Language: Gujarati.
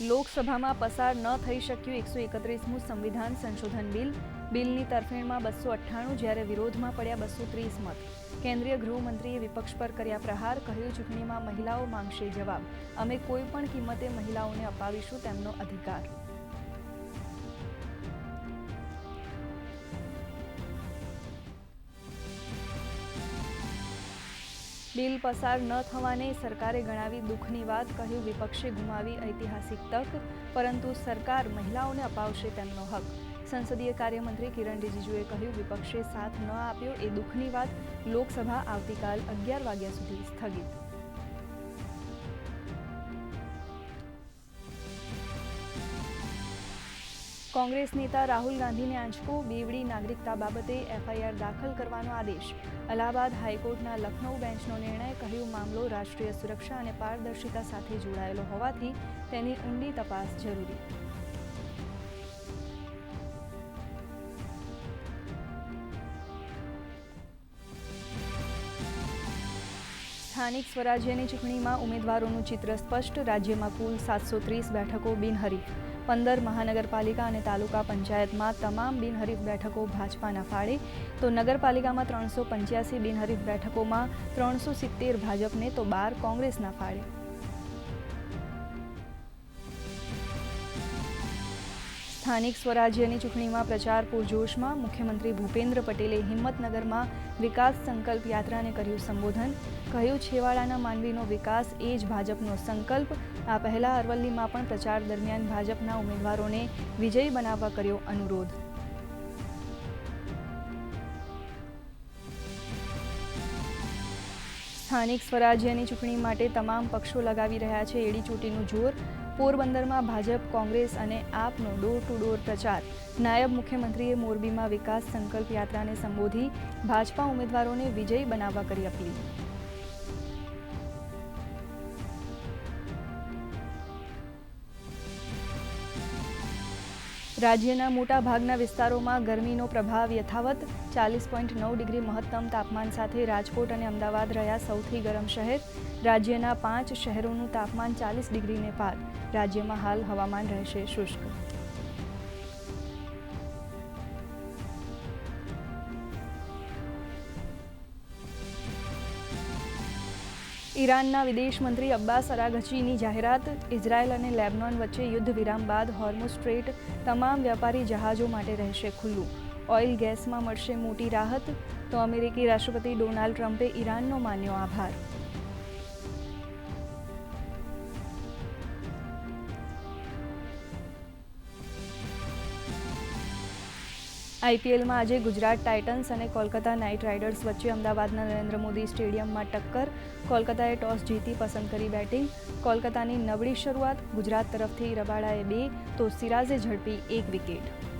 લોકસભામાં પસાર ન થઈ શક્યું 131મું સંવિધાન સંશોધન બિલની તરફેણમાં 298 જ્યારે વિરોધમાં પડ્યા 230 મત. કેન્દ્રીય ગૃહમંત્રીએ વિપક્ષ પર કર્યા પ્રહાર, કહ્યું ચૂંટણીમાં મહિલાઓ માંગશે જવાબ, અમે કોઈ પણ કિંમતે મહિલાઓને અપાવીશું તેમનો અધિકાર. બિલ પસાર ન થવાને સરકારે ગણાવી દુઃખની વાત, કહ્યું વિપક્ષે ગુમાવી ઐતિહાસિક તક, પરંતુ સરકાર મહિલાઓને અપાવશે તેમનો હક. સંસદીય કાર્યમંત્રી કિરણ રિજિજુએ કહ્યું વિપક્ષે સાથ ન આપ્યો એ દુઃખની વાત, લોકસભા આવતીકાલ 11 વાગ્યા સુધી સ્થગિત. કોંગ્રેસ નેતા રાહુલ ગાંધીને આંચકો, બેવડી નાગરિકતા બાબતે એફઆઈઆર દાખલ કરવાનો આદેશ. અલ્હાબાદ હાઈકોર્ટના લખનઉ બેન્ચનો નિર્ણય, કહ્યું મામલો રાષ્ટ્રીય સુરક્ષા અને પારદર્શિતા સાથે જોડાયેલો હોવાથી તેની ઊંડી તપાસ જરૂરી. સ્થાનિક સ્વરાજ્યની ચૂંટણીમાં ઉમેદવારોનું ચિત્ર સ્પષ્ટ. રાજ્યમાં કુલ 730 બેઠકો બિનહરીફ. 15 મહાનગરપાલિકા અને તાલુકા પંચાયતમાં તમામ બિનહરીફ બેઠકો ભાજપાના ફાળે, તો નગરપાલિકામાં 385 બિનહરીફ બેઠકોમાં 370 ભાજપને તો 12 કોંગ્રેસના ફાળે. સ્થાનિક સ્વરાજ્યની ચૂંટણીમાં પ્રચાર પૂરજોશમાં. મુખ્યમંત્રી ભૂપેન્દ્ર પટેલે હિંમતનગરમાં વિકાસ સંકલ્પ યાત્રાને કર્યું સંબોધન, કહ્યું છેવાડાના માનવીનો વિકાસ એ જ ભાજપનો સંકલ્પ. આ પહેલા અરવલ્લીમાં પણ પ્રચાર દરમિયાન ભાજપના ઉમેદવારોને વિજયી બનાવવા કર્યો અનુરોધ. સ્થાનિક સ્વરાજ્યની ચૂંટણી માટે તમામ પક્ષો લગાવી રહ્યા છે એડીચોટીનું જોર. પોરબંદરમાં ભાજપ, કોંગ્રેસ અને આપનો ડોર ટુ ડોર પ્રચાર. નાયબ મુખ્યમંત્રીએ મોરબીમાં વિકાસ સંકલ્પ યાત્રાને સંબોધી ભાજપા ઉમેદવારોને વિજયી બનાવવા કરી અપીલ. રાજ્યના મોટા ભાગના વિસ્તારોમાં ગરમીનો પ્રભાવ યથાવત. 40.9 ડિગ્રી મહત્તમ તાપમાન સાથે રાજકોટ અને અમદાવાદ રહ્યા સૌથી ગરમ શહેર. રાજ્યના 5 શહેરોનું તાપમાન 40 ડિગ્રીને પાર. રાજ્યમાં હાલ હવામાન રહેશે શુષ્ક. ઈરાનના વિદેશ મંત્રી અબ્બાસ અરાઘચીની જાહેરાત. ઇઝરાયલ અને લેબનોન વચ્ચે યુદ્ધ વિરામ બાદ હોર્મુઝ સ્ટ્રેટ તમામ વ્યાપારી જહાજો માટે રહેશે ખુલ્લું. ઓઇલ ગેસમાં મળશે મોટી રાહત, તો અમેરિકી રાષ્ટ્રપતિ ડોનાલ્ડ ટ્રમ્પે ઈરાનનો માન્યો આભાર. આઈપીએલમાં આજે ગુજરાત ટાઇટન્સ અને કોલકાતા નાઇટ રાઇડર્સ વચ્ચે અમદાવાદના નરેન્દ્ર મોદી સ્ટેડિયમમાં ટક્કર. કોલકાતાએ ટોસ જીતી પસંદ કરી બેટિંગ. કોલકાતાની નબળી શરૂઆત. ગુજરાત તરફથી રબાડાએ 2 તો સિરાજે ઝડપી 1 વિકેટ.